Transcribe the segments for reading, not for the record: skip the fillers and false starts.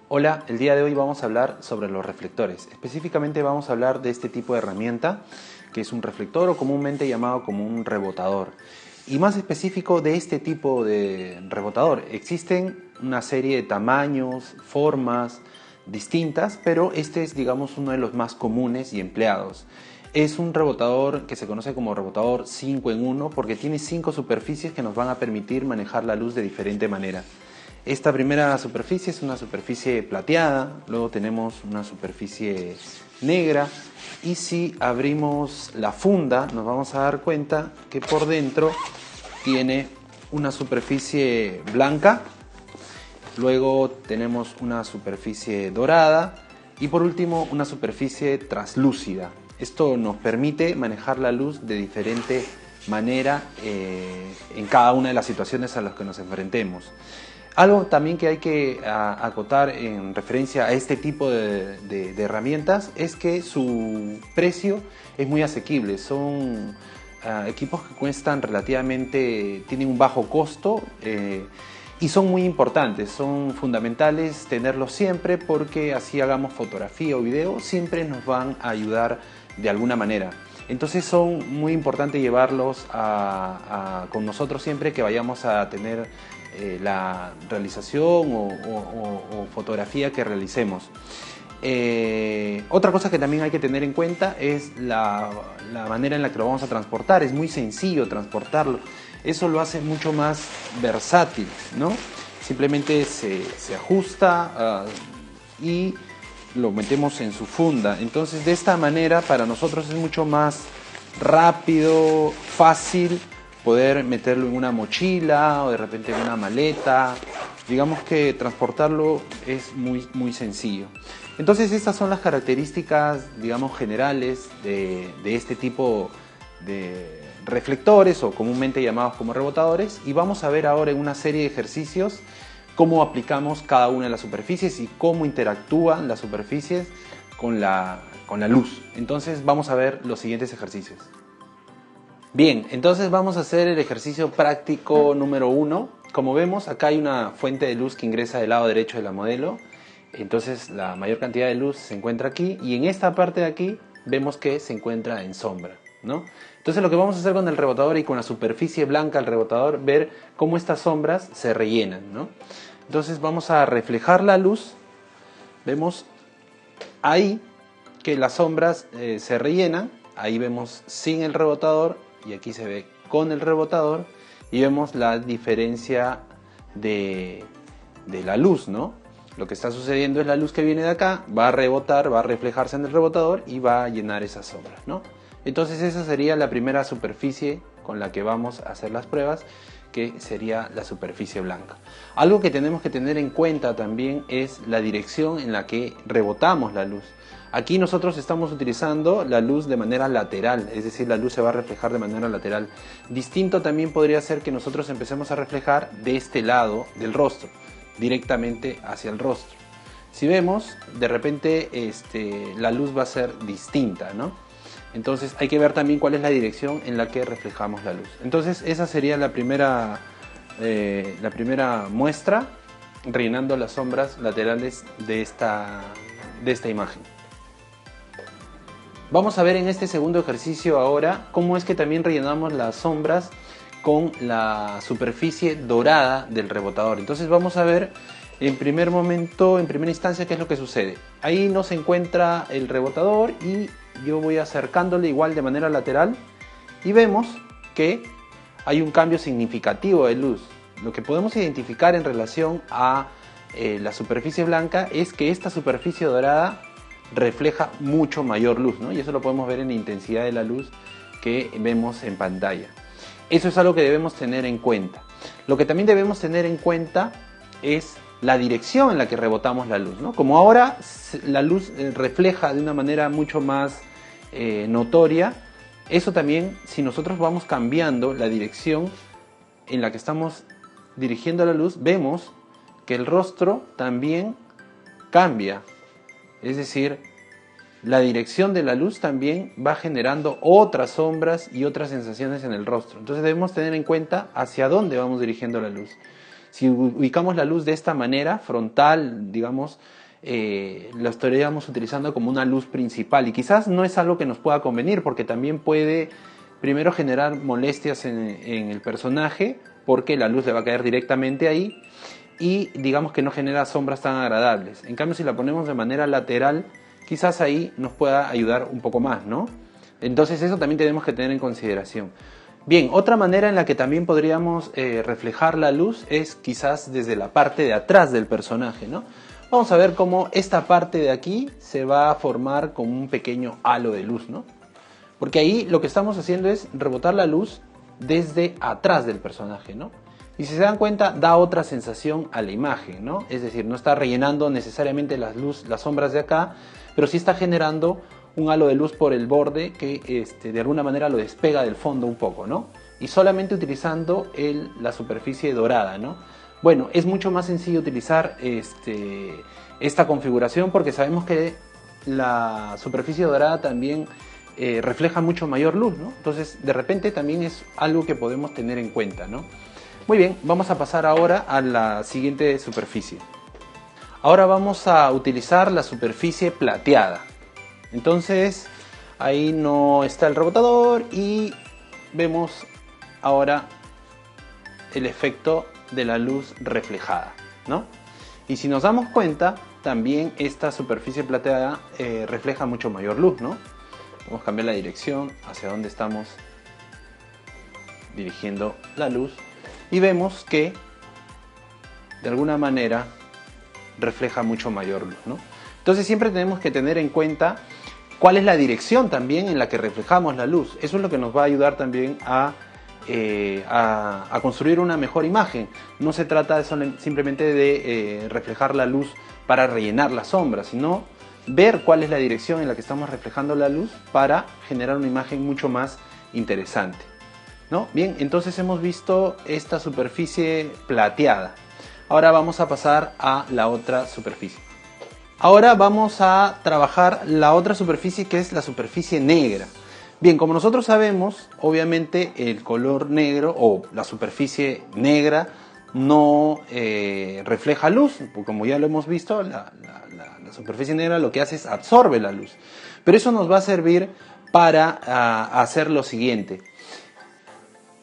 Hola, el día de hoy vamos a hablar sobre los reflectores. Específicamente vamos a hablar de este tipo de herramienta que es un reflector o comúnmente llamado como un rebotador. Y más específico de este tipo de rebotador. Existen una serie de tamaños, formas distintas, pero este es, digamos, uno de los más comunes y empleados. Es un rebotador que se conoce como rebotador 5 en 1 porque tiene 5 superficies que nos van a permitir manejar la luz de diferente manera. Esta primera superficie es una superficie plateada, luego tenemos una superficie negra y si abrimos la funda nos vamos a dar cuenta que por dentro tiene una superficie blanca, luego tenemos una superficie dorada y por último una superficie translúcida. Esto nos permite manejar la luz de diferente manera en cada una de las situaciones a las que nos enfrentemos. Algo también que hay que acotar en referencia a este tipo de herramientas es que su precio es muy asequible. Son equipos que cuestan relativamente, tienen un bajo costo y son muy importantes, son fundamentales tenerlos siempre porque así hagamos fotografía o video, siempre nos van a ayudar de alguna manera. Entonces son muy importantes llevarlos con nosotros siempre que vayamos a tener la realización o fotografía que realicemos. Otra cosa que también hay que tener en cuenta es la manera en la que lo vamos a transportar. Es muy sencillo transportarlo. Eso lo hace mucho más versátil, ¿no? Simplemente se ajusta y lo metemos en su funda. Entonces de esta manera para nosotros es mucho más rápido, fácil poder meterlo en una mochila o de repente en una maleta. Digamos que transportarlo es muy sencillo. Entonces estas son las características, digamos, generales de este tipo de reflectores o comúnmente llamados como rebotadores, y vamos a ver ahora en una serie de ejercicios cómo aplicamos cada una de las superficies y cómo interactúan las superficies con la luz. Entonces vamos a ver los siguientes ejercicios. Bien, entonces vamos a hacer el ejercicio práctico número 1. Como vemos, acá hay una fuente de luz que ingresa del lado derecho de la modelo. Entonces la mayor cantidad de luz se encuentra aquí y en esta parte de aquí vemos que se encuentra en sombra, ¿no? Entonces lo que vamos a hacer con el rebotador y con la superficie blanca del rebotador, ver cómo estas sombras se rellenan, ¿no? Entonces vamos a reflejar la luz. Vemos ahí que las sombras se rellenan. Ahí vemos sin el rebotador y aquí se ve con el rebotador y vemos la diferencia de la luz, ¿no? Lo que está sucediendo es la luz que viene de acá va a rebotar, va a reflejarse en el rebotador y va a llenar esas sombras, ¿no? Entonces esa sería la primera superficie con la que vamos a hacer las pruebas, que sería la superficie blanca. Algo que tenemos que tener en cuenta también es la dirección en la que rebotamos la luz. Aquí nosotros estamos utilizando la luz de manera lateral, es decir, la luz se va a reflejar de manera lateral. Distinto también podría ser que nosotros empecemos a reflejar de este lado del rostro, directamente hacia el rostro. Si vemos, de repente la luz va a ser distinta, ¿no? Entonces hay que ver también cuál es la dirección en la que reflejamos la luz. Entonces esa sería la primera muestra, rellenando las sombras laterales de esta imagen. Vamos a ver en este segundo ejercicio ahora cómo es que también rellenamos las sombras con la superficie dorada del rebotador. Entonces vamos a ver en primer momento, en primera instancia, qué es lo que sucede. Ahí no se encuentra el rebotador y yo voy acercándole igual de manera lateral y vemos que hay un cambio significativo de luz. Lo que podemos identificar en relación a la superficie blanca es que esta superficie dorada refleja mucho mayor luz, ¿no? Y eso lo podemos ver en la intensidad de la luz que vemos en pantalla. Eso es algo que debemos tener en cuenta. Lo que también debemos tener en cuenta es la dirección en la que rebotamos la luz, ¿no? Como ahora la luz refleja de una manera mucho más notoria, eso también, si nosotros vamos cambiando la dirección en la que estamos dirigiendo la luz, vemos que el rostro también cambia. Es decir, la dirección de la luz también va generando otras sombras y otras sensaciones en el rostro. Entonces debemos tener en cuenta hacia dónde vamos dirigiendo la luz. Si ubicamos la luz de esta manera, frontal, digamos, lo estaríamos utilizando como una luz principal, y quizás no es algo que nos pueda convenir, porque también puede primero generar molestias en el personaje, porque la luz le va a caer directamente ahí, y digamos que no genera sombras tan agradables. En cambio, si la ponemos de manera lateral, quizás ahí nos pueda ayudar un poco más, ¿no? Entonces eso también tenemos que tener en consideración. Bien, otra manera en la que también podríamos reflejar la luz es quizás desde la parte de atrás del personaje, ¿no? Vamos a ver cómo esta parte de aquí se va a formar como un pequeño halo de luz, ¿no? Porque ahí lo que estamos haciendo es rebotar la luz desde atrás del personaje, ¿no? Y si se dan cuenta, da otra sensación a la imagen, ¿no? Es decir, no está rellenando necesariamente las sombras de acá, pero sí está generando un halo de luz por el borde que de alguna manera lo despega del fondo un poco, ¿no? Y solamente utilizando la superficie dorada, ¿no? Bueno, es mucho más sencillo utilizar esta configuración, porque sabemos que la superficie dorada también refleja mucho mayor luz, ¿no? Entonces, de repente también es algo que podemos tener en cuenta, ¿no? Muy bien, vamos a pasar ahora a la siguiente superficie. Ahora vamos a utilizar la superficie plateada. Entonces, ahí no está el rebotador y vemos ahora el efecto de la luz reflejada, ¿no? Y si nos damos cuenta, también esta superficie plateada refleja mucho mayor luz, ¿no? Vamos a cambiar la dirección hacia donde estamos dirigiendo la luz y vemos que de alguna manera refleja mucho mayor luz, ¿no? Entonces siempre tenemos que tener en cuenta cuál es la dirección también en la que reflejamos la luz. Eso es lo que nos va a ayudar también a construir una mejor imagen. No se trata simplemente de reflejar la luz para rellenar la sombra, sino ver cuál es la dirección en la que estamos reflejando la luz para generar una imagen mucho más interesante, ¿no? Bien, entonces hemos visto esta superficie plateada. Ahora vamos a pasar a la otra superficie. Ahora vamos a trabajar la otra superficie, que es la superficie negra. Bien, como nosotros sabemos, obviamente el color negro o la superficie negra no refleja luz, porque como ya lo hemos visto, la superficie negra lo que hace es absorbe la luz. Pero eso nos va a servir para hacer lo siguiente.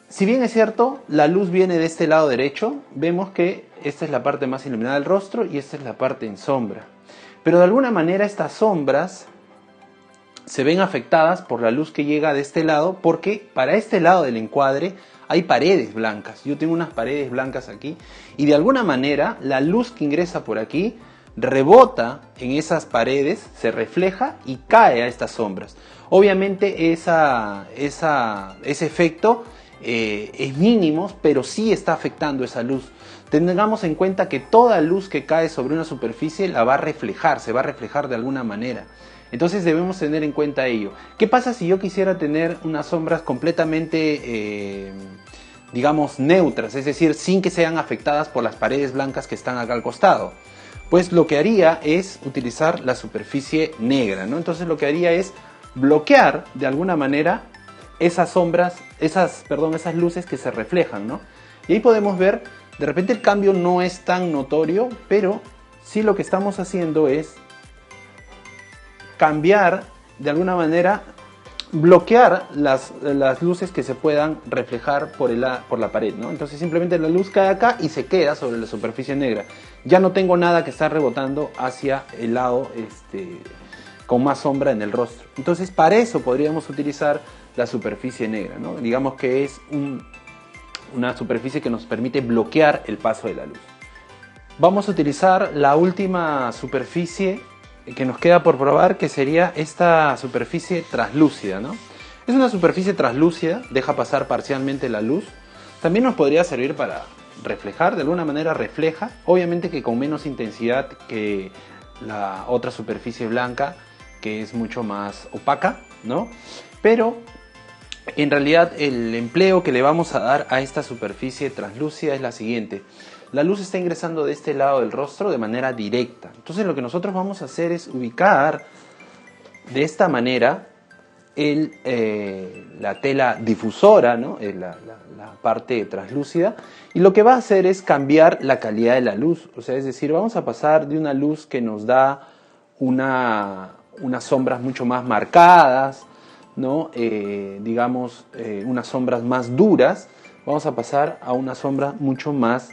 Si bien es cierto, la luz viene de este lado derecho, vemos que esta es la parte más iluminada del rostro y esta es la parte en sombra. Pero de alguna manera estas sombras se ven afectadas por la luz que llega de este lado, porque para este lado del encuadre hay paredes blancas. Yo tengo unas paredes blancas aquí y de alguna manera la luz que ingresa por aquí rebota en esas paredes, se refleja y cae a estas sombras. Obviamente ese efecto es mínimo, pero sí está afectando esa luz. Tengamos en cuenta que toda luz que cae sobre una superficie la va a reflejar, se va a reflejar de alguna manera. Entonces debemos tener en cuenta ello. ¿Qué pasa si yo quisiera tener unas sombras completamente, digamos, neutras? Es decir, sin que sean afectadas por las paredes blancas que están acá al costado. Pues lo que haría es utilizar la superficie negra, ¿no? Entonces lo que haría es bloquear de alguna manera esas sombras, esas luces que se reflejan, ¿no? Y ahí podemos ver, de repente el cambio no es tan notorio, pero sí lo que estamos haciendo es cambiar, de alguna manera, bloquear las luces que se puedan reflejar por la pared, ¿no? Entonces simplemente la luz cae acá y se queda sobre la superficie negra. Ya no tengo nada que está rebotando hacia el lado con más sombra en el rostro. Entonces para eso podríamos utilizar la superficie negra, ¿no? Digamos que es una superficie que nos permite bloquear el paso de la luz. Vamos a utilizar la última superficie que nos queda por probar, que sería esta superficie translúcida, ¿no? Es una superficie translúcida, deja pasar parcialmente la luz. También nos podría servir para reflejar, de alguna manera refleja, obviamente que con menos intensidad que la otra superficie blanca, que es mucho más opaca, ¿no? Pero en realidad el empleo que le vamos a dar a esta superficie translúcida es la siguiente. La luz está ingresando de este lado del rostro de manera directa. Entonces lo que nosotros vamos a hacer es ubicar de esta manera la tela difusora, ¿no? La parte translúcida, y lo que va a hacer es cambiar la calidad de la luz. O sea, es decir, vamos a pasar de una luz que nos da unas sombras mucho más marcadas, ¿no? Digamos, unas sombras más duras, vamos a pasar a unas sombras mucho más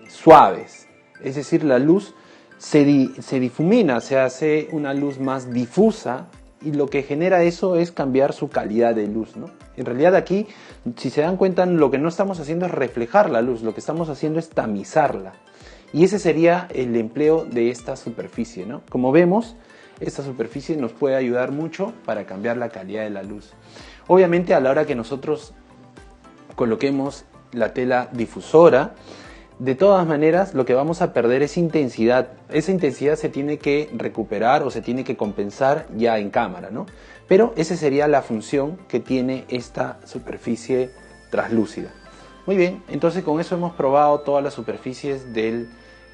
suaves. Es decir, la luz se difumina, se hace una luz más difusa, y lo que genera eso es cambiar su calidad de luz, ¿no? En realidad aquí, si se dan cuenta, lo que no estamos haciendo es reflejar la luz, lo que estamos haciendo es tamizarla. Y ese sería el empleo de esta superficie, ¿no? Como vemos, esta superficie nos puede ayudar mucho para cambiar la calidad de la luz. Obviamente, a la hora que nosotros coloquemos la tela difusora, de todas maneras lo que vamos a perder es intensidad. Esa intensidad se tiene que recuperar o se tiene que compensar ya en cámara, ¿no? Pero esa sería la función que tiene esta superficie translúcida. Muy bien, entonces con eso hemos probado todas las superficies del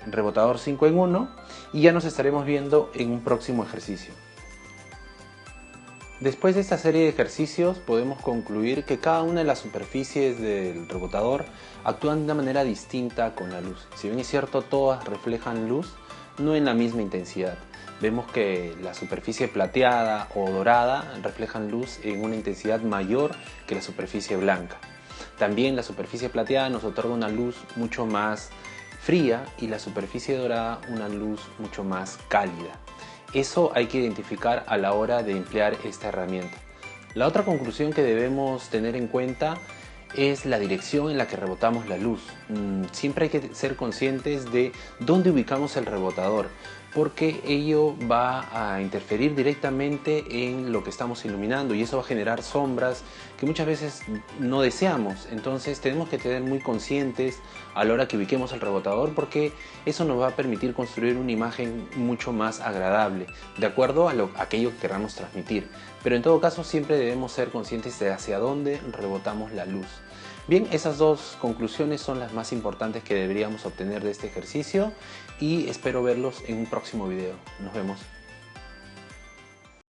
rebotador 5 en 1 y ya nos estaremos viendo en un próximo ejercicio. Después de esta serie de ejercicios podemos concluir que cada una de las superficies del rebotador actúan de una manera distinta con la luz. Si bien es cierto, todas reflejan luz, no en la misma intensidad. Vemos que la superficie plateada o dorada reflejan luz en una intensidad mayor que la superficie blanca. También la superficie plateada nos otorga una luz mucho más fría y la superficie dorada una luz mucho más cálida. Eso hay que identificar a la hora de emplear esta herramienta. La otra conclusión que debemos tener en cuenta es la dirección en la que rebotamos la luz. Siempre hay que ser conscientes de dónde ubicamos el rebotador, porque ello va a interferir directamente en lo que estamos iluminando y eso va a generar sombras que muchas veces no deseamos. Entonces tenemos que tener muy conscientes a la hora que ubiquemos el rebotador, porque eso nos va a permitir construir una imagen mucho más agradable de acuerdo a aquello que queramos transmitir. Pero en todo caso siempre debemos ser conscientes de hacia dónde rebotamos la luz. Bien, esas dos conclusiones son las más importantes que deberíamos obtener de este ejercicio y espero verlos en un próximo video. Nos vemos.